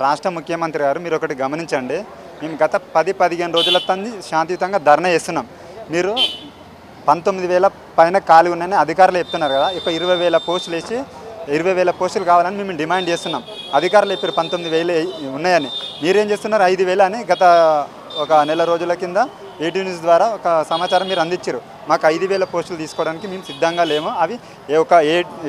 రాష్ట్ర ముఖ్యమంత్రి గారు మీరు ఒకటి గమనించండి. మేము గత 10-15 రోజుల తంది శాంతియుతంగా ధర్నా చేస్తున్నాం. మీరు 19,000 పైన ఖాళీ ఉన్నాయని అధికారులు చెప్తున్నారు కదా. ఇక 20,000 పోస్టులు వేసి 20,000 పోస్టులు కావాలని మేము డిమాండ్ చేస్తున్నాం. అధికారులు చెప్పారు 19,000 ఉన్నాయని. మీరేం చేస్తున్నారు 5,000 అని గత ఒక నెల రోజుల కింద ఏటీ న్యూస్ ద్వారా ఒక సమాచారం మీరు అందించారు. మాకు 5,000 పోస్టులు తీసుకోవడానికి మేము సిద్ధంగా లేము. అవి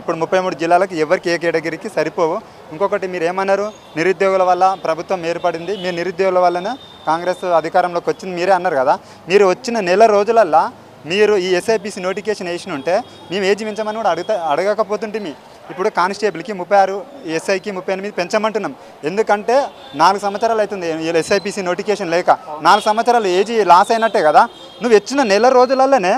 ఇప్పుడు 33 జిల్లాలకు ఎవరికి ఏ కేటగిరీకి సరిపోవు. ఇంకొకటి మీరు ఏమన్నారు, నిరుద్యోగుల వల్ల ప్రభుత్వం ఏర్పడింది, మీ నిరుద్యోగుల వల్లనే కాంగ్రెస్ అధికారంలోకి వచ్చింది మీరే అన్నారు కదా. మీరు వచ్చిన నెల రోజులల్లో మీరు ఈ ఎస్ఐపిసి నోటిఫికేషన్ వేసి ఉంటే మేము ఏజ్ పెంచమని కూడా అడగకపోతుంటే ఇప్పుడు కానిస్టేబుల్కి 36, ఎస్ఐకి 38 పెంచమంటున్నాం. ఎందుకంటే 4 సంవత్సరాలు అవుతుంది ఎస్ఐపిసి నోటిఫికేషన్ లేక. 4 సంవత్సరాలు ఏజ్ లాస్ అయినట్టే కదా. నువ్వు వచ్చిన నెల రోజులలోనే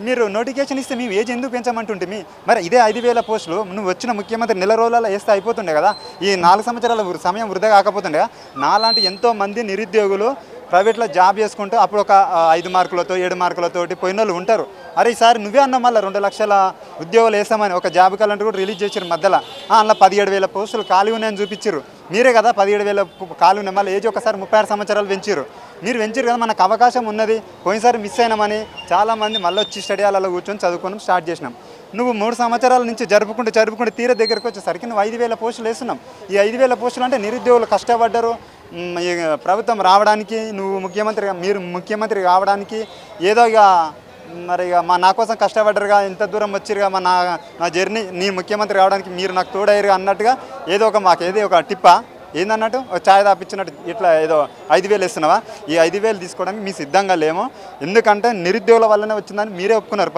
మీరు నోటిఫికేషన్ ఇస్తే మేము ఏజ్ ఎందుకు పెంచమంటుంటే మరి ఇదే 5,000 పోస్టులు నువ్వు వచ్చిన ముఖ్యమంత్రి నెల రోజులలో వేస్తే అయిపోతుండే కదా. ఈ 4 సంవత్సరాల సమయం వృధా కాకపోతుండే. నాలాంటి ఎంతోమంది నిరుద్యోగులు ప్రైవేట్లో జాబ్ చేసుకుంటూ అప్పుడు ఒక 5 మార్కులతో 7 మార్కులతోటి పోయిన వాళ్ళు ఉంటారు. అరే ఈసారి నువ్వే అన్నా మళ్ళీ 2 లక్షల ఉద్యోగాలు వేస్తామని ఒక జాబ్ క్యాలెండర్ కూడా రిలీజ్ చేశారు మధ్యలో. అందులో 17,000 పోస్టులు ఖాళీ ఉన్నాయని చూపించారు. మీరే కదా 17,000 ఖాళీ ఉన్నాయి. మళ్ళీ ఏజ్ ఒకసారి 36 సంవత్సరాలు పెంచారు. మీరు పెంచారు కదా, మనకు అవకాశం ఉన్నది. పోయినసారి మిస్ అయినామని చాలామంది మళ్ళీ వచ్చి స్టడీ హాల్లో కూర్చొని చదువుకోవడం స్టార్ట్ చేసినాం. నువ్వు 3 సంవత్సరాల నుంచి జరుపుకుంటూ తీర దగ్గరకు వచ్చేసరికి నువ్వు 5,000 పోస్టులు వేస్తున్నాం. ఈ 5,000 పోస్టులు అంటే నిరుద్యోగులు కష్టపడ్డారు. ప్రభుత్వం రావడానికి మీరు ముఖ్యమంత్రి కావడానికి ఏదో ఇక మరి ఇక నా కోసం కష్టపడ్డరుగా, ఇంత దూరం వచ్చిరుగా, నా జర్నీ నీ ముఖ్యమంత్రి కావడానికి మీరు నాకు తోడయ్యారుగా అన్నట్టుగా ఏదో ఒక టిప్పా ఏందన్నట్టు ఛాయ్ తాపించినట్టు ఇట్లా ఏదో 5,000 ఇస్తున్నావా. ఈ 5,000 తీసుకోవడానికి మీ సిద్ధంగా లేము. ఎందుకంటే నిరుద్యోగుల వల్లనే వచ్చిందని మీరే ఒప్పుకున్నారు.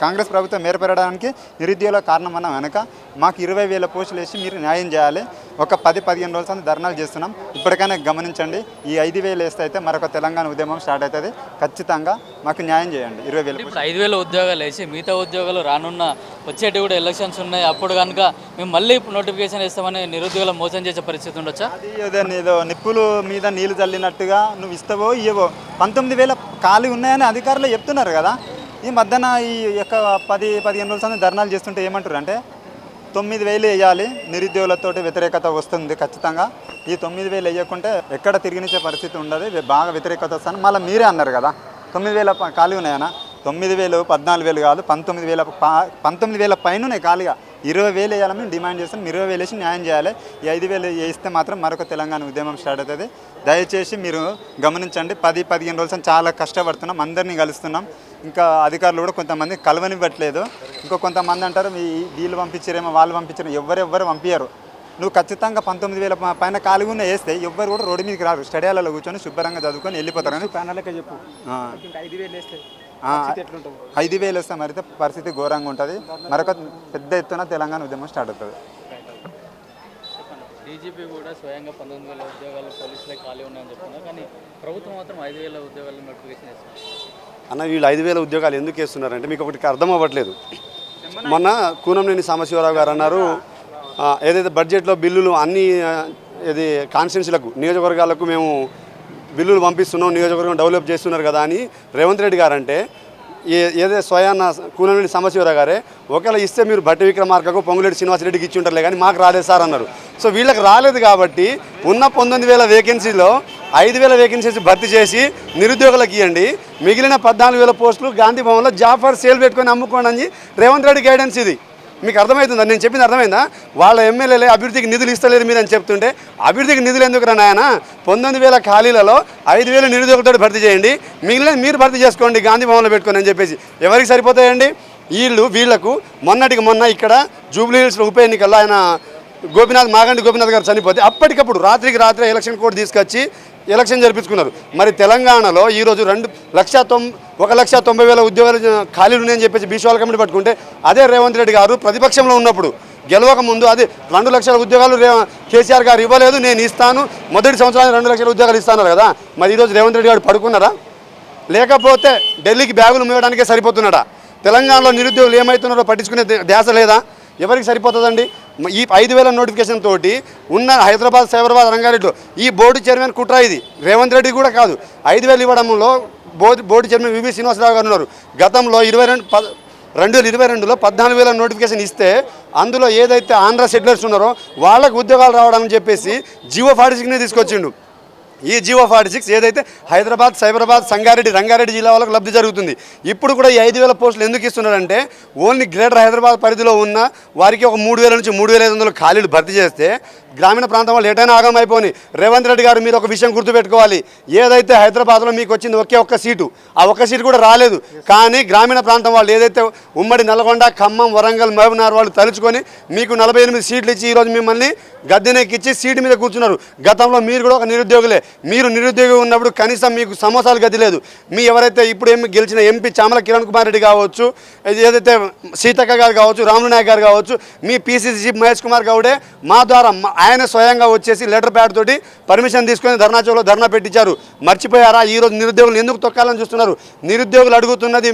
కాంగ్రెస్ ప్రభుత్వం ఏర్పడడానికి నిరుద్యోగుల కారణం అన్న వెనక మాకు 20,000 పోస్టులు వేసి మీరు న్యాయం చేయాలి. ఒక 10-15 రోజుల ధర్నాలు చేస్తున్నాం. ఇప్పటికైనా గమనించండి. ఈ 5,000 వేస్తే అయితే మరొక తెలంగాణ ఉద్యమం స్టార్ట్ అవుతుంది. ఖచ్చితంగా మాకు న్యాయం చేయండి. 20,000 ఇప్పుడు 5,000 ఉద్యోగాలు వేసి మిగతా ఉద్యోగాలు రానున్న వచ్చేటి కూడా ఎలక్షన్స్ ఉన్నాయి. అప్పుడు కనుక మేము మళ్ళీ నోటిఫికేషన్ ఇస్తామని నిరుద్యోగుల మోసం చేసే పరిస్థితి ఉండొచ్చా? అది ఏదో నిప్పులు మీద నీళ్లు చల్లినట్టుగా నువ్వు ఇస్తావో ఇవ్వవో. 19,000 ఖాళీ ఉన్నాయని అధికారులు చెప్తున్నారు కదా. ఈ మధ్యన ఈ యొక్క 10-15 రోజుల ధర్నాలు చేస్తుంటే ఏమంటారు అంటే 9,000 వేయాలి, నిరుద్యోగులతో వ్యతిరేకత వస్తుంది ఖచ్చితంగా. ఈ 9,000 వేయకుంటే ఎక్కడ తిరిగినిచ్చే పరిస్థితి ఉండదు, బాగా వ్యతిరేకత వస్తాను. మళ్ళీ మీరే అన్నారు కదా 9,000 ఖాళీ ఉన్నాయన్నా. 9,000 14,000 కాదు, 19,000 పైన ఉన్నాయి ఖాళీగా. 20,000 వేయాలని మేము డిమాండ్ చేస్తాం. 20,000 వేసి న్యాయం చేయాలి. ఈ 5,000 వేస్తే మాత్రం మరొక తెలంగాణ ఉద్యమం స్టార్ట్ అవుతుంది. దయచేసి మీరు గమనించండి. 10-15 రోజులు చాలా కష్టపడుతున్నాం, అందరినీ కలుస్తున్నాం. ఇంకా అధికారులు కూడా కొంతమంది కలవనివ్వట్లేదు. కొంతమంది అంటారు వీళ్ళు పంపించారేమో వాళ్ళు పంపించారు. ఎవరెవ్వరు పంపించారు. నువ్వు ఖచ్చితంగా 19,000 పైన ఖాళీ ఉన్న వేస్తే ఎవ్వరు కూడా రోడ్డు మీదకి రారు. స్టడీ హాల్లో కూర్చొని శుభ్రంగా చదువుకొని వెళ్ళిపోతారు. అని చెప్పు 5,000 వస్తే మరైతే పరిస్థితి ఘోరంగా ఉంటుంది. మరొక పెద్ద ఎత్తున తెలంగాణ ఉద్యమం స్టార్ట్ అవుతుంది. డీజీపీ కూడా స్వయంగా 19,000 ఉద్యోగాలు పోలీసులే ఖాళీ ఉన్నాయని చెప్తున్నారు. కానీ ప్రభుత్వం మాత్రం 5,000 ఉద్యోగాలు నోటిఫికేషన్ వేస్తున్నారు. అన్న వీళ్ళు 5,000 ఉద్యోగాలు ఎందుకు వేస్తున్నారంటే మీకు ఒకటి అర్థం అవ్వట్లేదు. మొన్న కూనంనేని సాంబశివరావు గారు అన్నారు ఏదైతే బడ్జెట్లో బిల్లులు అన్ని ఇది కాన్స్టిట్యున్సీలకు నియోజకవర్గాలకు మేము బిల్లులు పంపిస్తున్నాం, నియోజకవర్గం డెవలప్ చేస్తున్నారు కదా అని రేవంత్ రెడ్డి గారు అంటే ఏదైతే స్వయాన్న కూనంనేని సాంబశివరావు గారే ఒకవేళ ఇస్తే మీరు భట్టి విక్రమార్కకు పొంగులేటి శ్రీనివాసరెడ్డికి ఇచ్చి ఉంటారులే కానీ మాకు రాలేదు సార్ అన్నారు. సో వీళ్ళకి రాలేదు కాబట్టి ఉన్న 19,000 వేకెన్సీలో 5,000 వేకెన్సీస్ భర్తీ చేసి నిరుద్యోగులకు ఇవ్వండి. మిగిలిన 14,000 పోస్టులు గాంధీ భవన్లో జాబ్ ఫర్ సేల్ పెట్టుకొని అమ్ముకోండి అని రేవంత్ రెడ్డి గైడెన్స్. ఇది మీకు అర్థమవుతుందా? నేను చెప్పింది అర్థమైందా? వాళ్ళ ఎమ్మెల్యేలే అభివృద్ధికి నిధులు ఇస్తలేదు మీరు అని చెప్తుంటే అభివృద్ధికి నిధులు ఎందుకు రా నాయన? 19,000 ఖాళీలలో 5,000 నిరుద్యోగులతో భర్తీ చేయండి, మిగిలిన మీరు భర్తీ చేసుకోండి గాంధీ భవన్లో పెట్టుకొని అని చెప్పేసి. ఎవరికి సరిపోతాయండి? వీళ్లకు మొన్న ఇక్కడ జూబ్లీ హిల్స్లో ఉప ఎన్నికల్లో ఆయన మాగంటి గోపీనాథ్ గారు చనిపోతే అప్పటికప్పుడు రాత్రికి రాత్రి ఎలక్షన్ కోడ్ తీసుకొచ్చి ఎలక్షన్ జరిపించుకున్నారు. మరి తెలంగాణలో ఈరోజు 1,90,000 ఉద్యోగాలు ఖాళీలు ఉన్నాయని చెప్పేసి బీసీవాల్ కమిటీ పట్టుకుంటే అదే రేవంత్ రెడ్డి గారు ప్రతిపక్షంలో ఉన్నప్పుడు గెలవక ముందు అది 2 లక్షల ఉద్యోగాలు కేసీఆర్ గారు ఇవ్వలేదు, నేను ఇస్తాను, మొదటి సంవత్సరానికి 2 లక్షల ఉద్యోగాలు ఇస్తాను కదా. మరి ఈరోజు రేవంత్ రెడ్డి గారు పడుకున్నారా? లేకపోతే ఢిల్లీకి బ్యాగులు మోయడానికే సరిపోతున్నాడా? తెలంగాణలో నిరుద్యోగులు ఏమవుతున్నారో పట్టించుకునే ధ్యాస లేదా? ఎవరికి సరిపోతుందండి? ఈ 5,000 నోటిఫికేషన్ తోటి ఉన్న హైదరాబాద్, సైబరాబాద్, రంగారెడ్డిలో ఈ బోర్డు చైర్మన్ కుట్ర ఇది. రేవంత్ రెడ్డి కూడా కాదు. 5,000 ఇవ్వడంలో బోర్డు చైర్మన్ వివి శ్రీనివాసరావు గారు ఉన్నారు. గతంలో 2022లో 14,000 నోటిఫికేషన్ ఇస్తే అందులో ఏదైతే ఆంధ్ర సెటిలర్స్ ఉన్నారో వాళ్ళకు ఉద్యోగాలు రావడానికి చెప్పేసి జియో 46ని తీసుకొచ్చిండు. ఈ జియో 46 ఏదైతే హైదరాబాద్, సైబరాబాద్, సంగారెడ్డి, రంగారెడ్డి జిల్లా వాళ్ళకు లబ్ధి జరుగుతుంది. ఇప్పుడు కూడా ఈ 5,000 పోస్టులు ఎందుకు ఇస్తున్నారంటే ఓన్లీ గ్రేటర్ హైదరాబాద్ పరిధిలో ఉన్న వారికి ఒక 3,000 నుంచి 3,500 ఖాళీలు భర్తీ చేస్తే గ్రామీణ ప్రాంతం వాళ్ళు ఎటైనా ఆగమైపోయి. రేవంత్ రెడ్డి గారు మీరు ఒక విషయం గుర్తుపెట్టుకోవాలి, ఏదైతే హైదరాబాద్లో మీకు వచ్చింది ఒక్క సీటు, ఆ ఒక్క సీటు కూడా రాలేదు. కానీ గ్రామీణ ప్రాంతం వాళ్ళు ఏదైతే ఉమ్మడి నల్గొండ, ఖమ్మం, వరంగల్, మహబూబ్నగర్ వాళ్ళు తలుచుకొని మీకు 48 సీట్లు ఇచ్చి ఈరోజు మిమ్మల్ని గద్దెనెక్కిచ్చి సీటు మీద కూర్చున్నారు. గతంలో మీరు కూడా ఒక నిరుద్యోగులే. మీరు నిరుద్యోగి ఉన్నప్పుడు కనీసం మీకు సమోసాలు గతి లేదు. మీ ఎవరైతే ఇప్పుడు గెలిచిన ఎంపీ చామల కిరణ్ కుమార్ రెడ్డి కావచ్చు, ఏదైతే సీతక్క గారు కావచ్చు, రాములు నాయక్ గారు కావచ్చు, మీ పీసీసీ చీఫ్ మహేష్ కుమార్ గౌడే మా ద్వారా ఆయన స్వయంగా వచ్చేసి లెటర్ ప్యాడ్ తోటి పర్మిషన్ తీసుకొని ధర్నా చౌక్లో ధర్నా పెట్టించారు. మర్చిపోయారా? ఈరోజు నిరుద్యోగులు ఎందుకు తొక్కాలని చూస్తున్నారు? నిరుద్యోగులు అడుగుతున్నది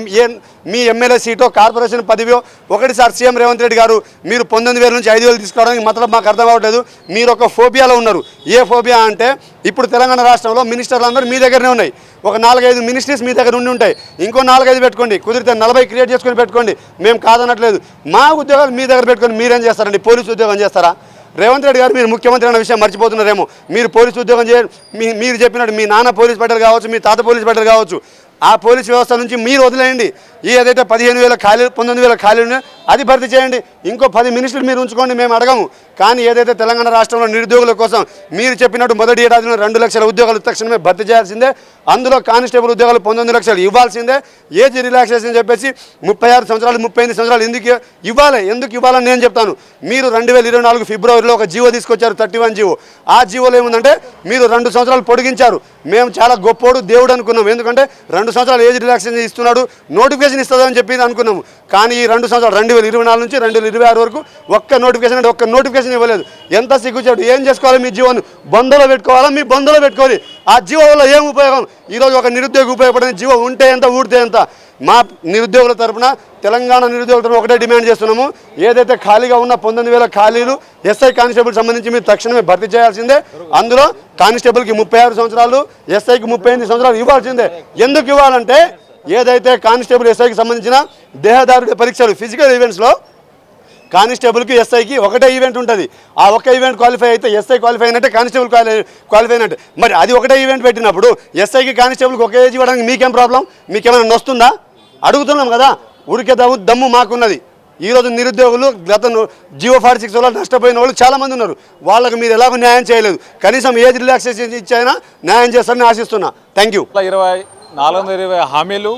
మీ ఎమ్మెల్యే సీటో కార్పొరేషన్ పదవియో. ఒకటిసారి సీఎం రేవంత్ రెడ్డి గారు మీరు 19,000 నుంచి 5,000 తీసుకోవడానికి మతలబ్ మాకు అర్థం కావట్లేదు. మీరు ఒక ఫోబియాలో ఉన్నారు. ఏ ఫోబియా అంటే ఇప్పుడు తెలంగాణ రాష్ట్రంలో మినిస్టర్లు అందరూ మీ దగ్గరనే ఉన్నాయి. ఒక 4-5 మినిస్ట్రీస్ మీ దగ్గర ఉండి ఉంటాయి. ఇంకో 4-5 పెట్టుకోండి, కుదిరితే 40 క్రియేట్ చేసుకొని పెట్టుకోండి. మేము కాదనట్లేదు. మా ఉద్యోగాలు మీ దగ్గర పెట్టుకొని మీరేం చేస్తారండి? పోలీసు ఉద్యోగం చేస్తారా? రేవంత్ రెడ్డి గారు మీరు ముఖ్యమంత్రి అన్న విషయం మర్చిపోతున్నారేమో. మీరు పోలీసు ఉద్యోగం మీరు చెప్పినట్టు మీ నాన్న పోలీస్ బెటర్ కావచ్చు, మీ తాత పోలీస్ బెటర్ కావచ్చు, ఆ పోలీస్ వ్యవస్థ నుంచి మీరు వదిలేయండి. ఏదైతే 15,000 ఖాళీలు 19,000 ఖాళీలు అది భర్తీ చేయండి. ఇంకో 10 మినిస్టర్లు మీరు ఉంచుకోండి, మేము అడగము. కానీ ఏదైతే తెలంగాణ రాష్ట్రంలో నిరుద్యోగుల కోసం మీరు చెప్పినట్టు మొదటి ఏడాదిలో 2 లక్షల ఉద్యోగాలు తక్షణమే భర్తీ చేయాల్సిందే. అందులో కానిస్టేబుల్ ఉద్యోగాలు 19 లక్షలు ఇవ్వాల్సిందే. ఏజ్ రిలాక్సేషన్ చెప్పేసి 36 సంవత్సరాలు 38 సంవత్సరాలు ఎందుకు ఇవ్వాలని నేను చెప్తాను. మీరు 2024 ఫిబ్రవరిలో ఒక జీవో తీసుకొచ్చారు, 31 జీవో. ఆ జీవోలో ఏముందంటే మీరు 2 సంవత్సరాలు పొడిగించారు. మేము చాలా గొప్పోడు దేవుడు అనుకున్నాం. ఎందుకంటే 2 సంవత్సరాలు ఏజ్ రిలాక్సేషన్ ఇస్తున్నాడు, నోటిఫికేషన్ ఇస్తుందని చెప్పి అనుకున్నాము. కానీ ఈ 2 సంవత్సరాలు 2024 నుంచి 2026 వరకు ఒక్క నోటిఫికేషన్ అంటే ఒక్క నోటిఫికేషన్ ఇవ్వలేదు. ఎంత సిగ్గుచేటు! ఏం చేసుకోవాలి? మీ జీవోను బంధులో పెట్టుకోవాలా? మీ బంధులో పెట్టుకోవాలి. ఆ జీవో వల్ల ఏం ఉపయోగం? ఈరోజు ఒక నిరుద్యోగి ఉపయోగపడిన జీవో ఉంటే ఎంత, ఊడితే ఎంత? మా నిరుద్యోగుల తరఫున, తెలంగాణ నిరుద్యోగుల తరఫున ఒకటే డిమాండ్ చేస్తున్నాము. ఏదైతే ఖాళీగా ఉన్న 19,000 ఖాళీలు ఎస్ఐ కానిస్టేబుల్ సంబంధించి మీరు తక్షణమే భర్తీ చేయాల్సిందే. అందులో కానిస్టేబుల్కి 36 సంవత్సరాలు, ఎస్ఐకి 38 సంవత్సరాలు ఇవ్వాల్సిందే. ఎందుకు ఇవ్వాలంటే ఏదైతే కానిస్టేబుల్ ఎస్ఐకి సంబంధించిన దేహదారుడి పరీక్షలు ఫిజికల్ ఈవెంట్స్లో కానిస్టేబుల్కి ఎస్ఐకి ఒకటే ఈవెంట్ ఉంటుంది. ఆ ఒక్క ఈవెంట్ క్వాలిఫై అయితే ఎస్ఐ క్వాలిఫై అయినట్టే, కానిస్టేబుల్ క్వాలిఫై అయినట్టే. మరి అది ఒకటే ఈవెంట్ పెట్టినప్పుడు ఎస్ఐకి కానిస్టేబుల్కి ఒకే ఏజ్ ఇవ్వడానికి మీకేం ప్రాబ్లం? మీకేమైనా నొస్తుందా? అడుగుతున్నాం కదా. ఉరికే దమ్ము మాకున్నది. ఈరోజు నిరుద్యోగులు గత జియో 46 వల్ల నష్టపోయిన వాళ్ళు చాలామంది ఉన్నారు. వాళ్ళకు మీరు ఎలాగో న్యాయం చేయలేదు. కనీసం ఏజ్ రిలాక్సేషన్ ఇచ్చైనా న్యాయం చేస్తారని ఆశిస్తున్నా. Thank you. 420 హామీలు,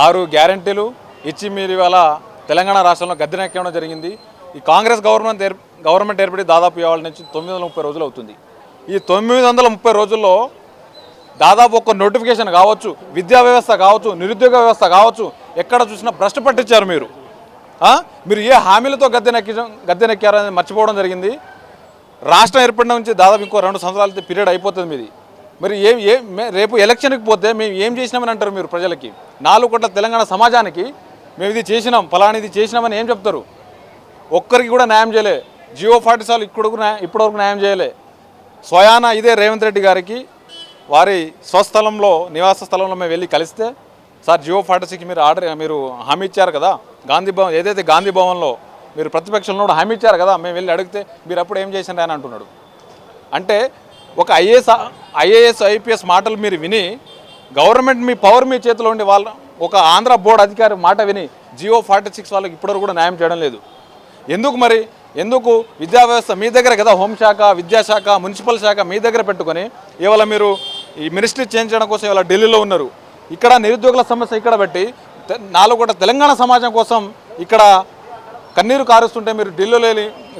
6 గ్యారంటీలు ఇచ్చి మీరు ఇవాళ తెలంగాణ రాష్ట్రంలో గద్దెనెక్కడం జరిగింది. ఈ కాంగ్రెస్ గవర్నమెంట్ ఏర్పడి దాదాపు ఇవాళ నుంచి 930 రోజులు అవుతుంది. ఈ 930 రోజుల్లో దాదాపు ఒక్క నోటిఫికేషన్ కావచ్చు, విద్యా వ్యవస్థ కావచ్చు, నిరుద్యోగ వ్యవస్థ కావచ్చు, ఎక్కడ చూసినా భ్రష్టు పట్టించారు మీరు. మీరు ఏ హామీలతో గద్దెనెక్కారని మర్చిపోవడం జరిగింది. రాష్ట్రం ఏర్పడిన నుంచి దాదాపు ఇంకో 2 సంవత్సరాల పీరియడ్ అయిపోతుంది మీది. మరి రేపు ఎలక్షన్కి పోతే మేము ఏం చేసినామని అంటారు మీరు ప్రజలకి? 4 కోట్ల తెలంగాణ సమాజానికి మేము ఇది చేసినాం, ఫలానా ఇది చేసినామని ఏం చెప్తారు? ఒక్కరికి కూడా న్యాయం చేయలే. జియో 46 ఇప్పటివరకు న్యాయం చేయలే. స్వయాన ఇదే రేవంత్ రెడ్డి గారికి వారి స్వస్థలంలో, నివాస స్థలంలో మేము వెళ్ళి కలిస్తే, సార్ జియో 46 మీరు హామీ ఇచ్చారు కదా, ఏదైతే గాంధీ భవన్లో మీరు ప్రతిపక్షంలో కూడా హామీ ఇచ్చారు కదా, మేము వెళ్ళి అడిగితే మీరు అప్పుడు ఏం చేసినారు అని అంటున్నాడు. అంటే ఒక ఐఏఎస్ ఐపీఎస్ మాటలు మీరు విని, గవర్నమెంట్ మీ పవర్ మీ చేతిలో ఉండి ఒక ఆంధ్ర బోర్డు అధికారి మాట విని జియో 46 వాళ్ళకి ఇప్పటివరకు కూడా న్యాయం చేయడం లేదు. ఎందుకు విద్యా వ్యవస్థ మీ దగ్గర కదా, హోంశాఖ, విద్యాశాఖ, మున్సిపల్ శాఖ మీ దగ్గర పెట్టుకొని ఇవాళ మీరు ఈ మినిస్ట్రీ చేంజ్ చేయడం కోసం ఇవాళ ఢిల్లీలో ఉన్నారు. ఇక్కడ నిరుద్యోగుల సమస్య ఇక్కడ పెట్టి 4 కోట్ల తెలంగాణ సమాజం కోసం ఇక్కడ కన్నీరు కారుస్తుంటే మీరు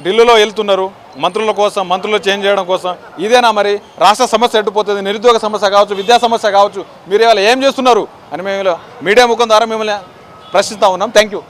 ఢిల్లీలో వెళ్తున్నారు మంత్రుల కోసం, మంత్రులు చేంజ్ చేయడం కోసం. ఇదేనా మరి రాష్ట్ర సమస్య ఎట్టుపోతుంది? నిరుద్యోగ సమస్య కావచ్చు, విద్యా సమస్య కావచ్చు, మీరు ఇవాళ ఏం చేస్తున్నారు అని మేము మీడియా ముఖం ద్వారా మిమ్మల్ని ప్రశ్నిస్తూ ఉన్నాం. Thank you.